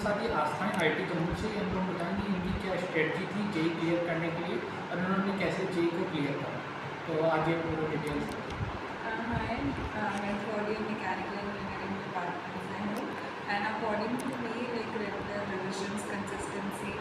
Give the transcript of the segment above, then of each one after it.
साथ ही आस्थाएँ IT company से हम लोग बताएँगे इनकी क्या स्ट्रेटजी थी जेईई क्लियर करने के लिए और इन्होंने कैसे जेईई को क्लियर करा। तो आज ये पूरा डिटेल्स। Hi, मैं third year mechanical engineering department से हूँ and according to me like regular revisions consistency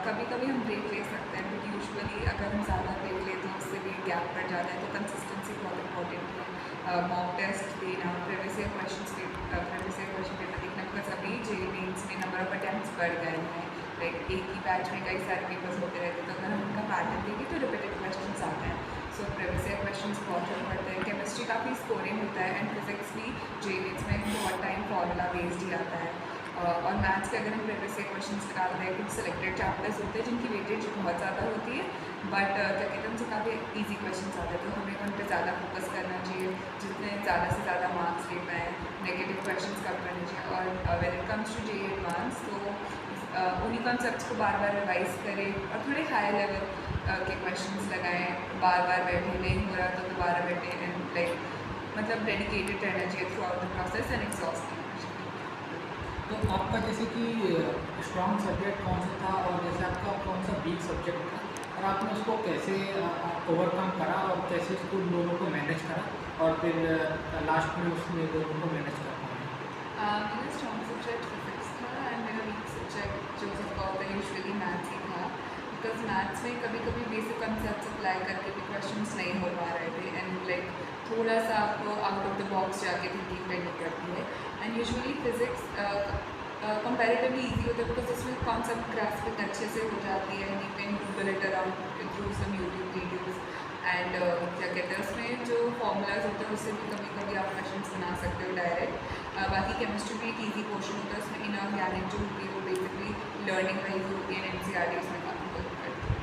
कभी कभी हम ब्रेक ले सकते हैं बट यूजुअली अगर हम ज़्यादा ब्रेक लेते हैं उससे भी गैप पड़ जाता है तो कंसिस्टेंसी बहुत इंपॉर्टेंट है। मॉक टेस्ट देना, प्रीवियस क्वेश्चन पेपर देखना बिकॉज अभी जेईई मेंस में नंबर ऑफ अटैम्प्ट्स बढ़ गए हैं। लाइक एक ही बैच में कई सारे पेपर्स होते रहते हैं तो अगर हम उनका पैटर्न देखें तो रिपीटेड क्वेश्चन आते हैं। सो प्रीवियस क्वेश्चन बहुत हेल्प करते हैं। केमिस्ट्री काफ़ी स्कोरिंग होता है एंड फिजिक्स भी जेईई मेंस में बहुत टाइम फॉर्मूला बेस्ड ही आता है। और मैथ्स के अगर हम प्रीवियस क्वेश्चन निकालते हैं कुछ सिलेक्टेड चैप्टर्स होते हैं जिनकी वेटेज बहुत ज़्यादा होती है बट क्या कहते हैं उनसे काफ़ी ईजी क्वेश्चन आते हैं तो हमें उन पर ज़्यादा फोकस करना चाहिए जितने ज़्यादा से ज़्यादा मार्क्स ले पाएँ। नेगेटिव क्वेश्चन कम करने चाहिए और when it comes to JEE advance तो उन्हीं कॉन्सेप्ट्स को बार बार रिवाइज करें और थोड़े हाई लेवल के क्वेश्चंस लगाएं। बार बार बैठे, नहीं हो रहा तो दोबारा बैठे एंड लाइक मतलब डेडिकेटेड रहना चाहिए through out the process and exhausting. तो आपका जैसे कि स्ट्रॉन्ग सब्जेक्ट कौन सा था और जैसे आपका कौन सा वीक सब्जेक्ट था और आपने उसको कैसे ओवरकम करा और कैसे उसको दोनों को मैनेज करा और फिर लास्ट में उसमें दोनों को मैनेज कर पाए। मेरा स्ट्रॉन्ग सब्जेक्ट फिजिक्स था एंड मेरा वीक सब्जेक्ट जो सबका होता है यूजुअली मैथ्स ही था बिकॉज मैथ्स में कभी कभी बेसिक कंसेप्ट अप्लाई करके भी क्वेश्चंस नहीं हो पा रहे थे एंड लाइक थोड़ा सा आपको आउट ऑफ द बॉक्स जाके थिंकिंग करनी पड़ती है। And usually physics comparatively easy होता है बिकॉज इसमें कॉन्सेप्ट ग्रास्पिंग अच्छे से हो जाती है। You can Google it around through some YouTube videos and क्या कहते हैं उसमें जो फॉर्मूलाज होते हैं उससे भी कभी कभी आप क्वेश्चंस बना सकते हो डायरेक्ट। बाकी केमिस्ट्री भी एक ईजी पोर्शन होता है उसमें इनऑर्गेनिक जो होती है वो बेसिकली लर्निंग वाइज होती है एनसीईआरटी उसमें काफ़ी हेल्प करती है।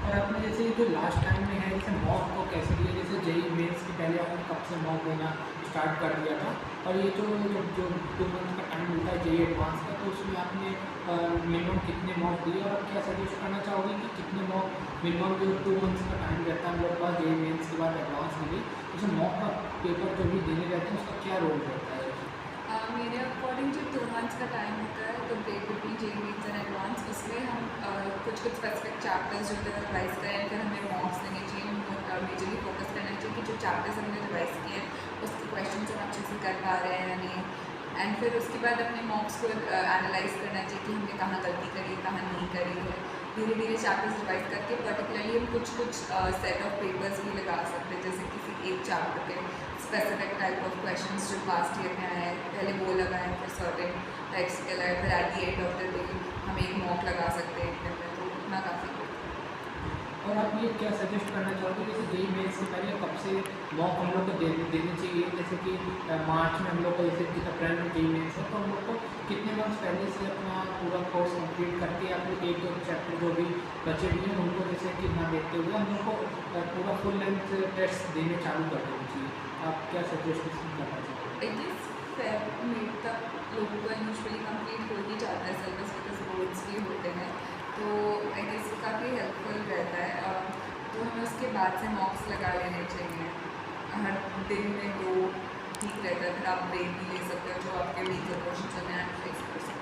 और आपने जैसे जो लास्ट टाइम में है जैसे मॉक को कैसे दिया, जैसे जेईई मेंस के पहले आपने कब से मॉक देना स्टार्ट कर दिया था और ये जो 2 मंथ का टाइम मिलता है जेईई एडवांस का तो उसमें आपने मिनिमम कितने मॉक दिए और आप क्या सजेस्ट करना चाहोगे कि कितने मॉक मिनिमम जो 2 मंथ्स का टाइम रहता है हम लोग का जेईई मेंस के बाद एडवांस में भी जैसे मॉक का पेपर जो भी देने रहते हैं उसका क्या रोल रहता है? मेरे अकॉर्डिंग जो 2 मंथ्स का टाइम होता है तो break between JEE mains and advance उसमें हम कुछ स्पेसिफिक चैप्टर्स जो होते हैं रिवाइज करें फिर हमें मॉक्स देने चाहिए। मेजरली फोकस करना चाहिए कि जो चैप्टर्स हमने रिवाइज किए हैं उसके क्वेश्चन हम अच्छे से कर पा रहे हैं या नहीं एंड फिर उसके बाद अपने मॉक्स को एनालाइज करना चाहिए कि हमने कहाँ गलती करी है कहाँ नहीं करी है। धीरे धीरे चैप्टर्स रिवाइज करके पर्टिकुलरली हम कुछ सेट ऑफ पेपर्स भी लगा सकते हैं जैसे किसी एक चैप्टर के स्पेसिफिक टाइप ऑफ क्वेश्चंस जो पास्ट ईयर में आए हैं पहले वो लगाएं फिर सर्टेन टाइप्स के लगाए फिर at the end of the day हम एक मॉक लगा सकते हैं एक दिन में तो उतना काफ़ी। और आप ये क्या सजेस्ट करना चाहोगे जैसे जेईई मेंस से पहले कब से मॉक हम लोग को देने चाहिए, जैसे कि मार्च में हम लोग को जैसे कि अप्रैल में जेईई मेंस है तो हम लोग को कितने मंथ्स पहले से अपना पूरा कोर्स कंप्लीट करके या फिर 1-2 चैप्टर जो भी बचे हुए हैं उनको जैसे कि ना देखते हुए हम लोग को पूरा फुल लेंथ टेस्ट देने चालू कर देना चाहिए। आप क्या सजेस्ट करना चाहोगे? इट इज़ फेब मिड तक लोगों का यूजुअली कंप्लीट हो ही जाता है सिलेबस बिकॉज बोर्ड्स भी होते हैं तो आई गेस काफ़ी हेल्पफुल रहता है। तो हमें उसके बाद से मॉक्स लगा लेने चाहिए हर दिन में 2 ठीक रहता है। फिर आप ब्रेक भी ले सकते हो जो आपके वीक क्वेश्चन हैं एनालाइज कर सकते हो।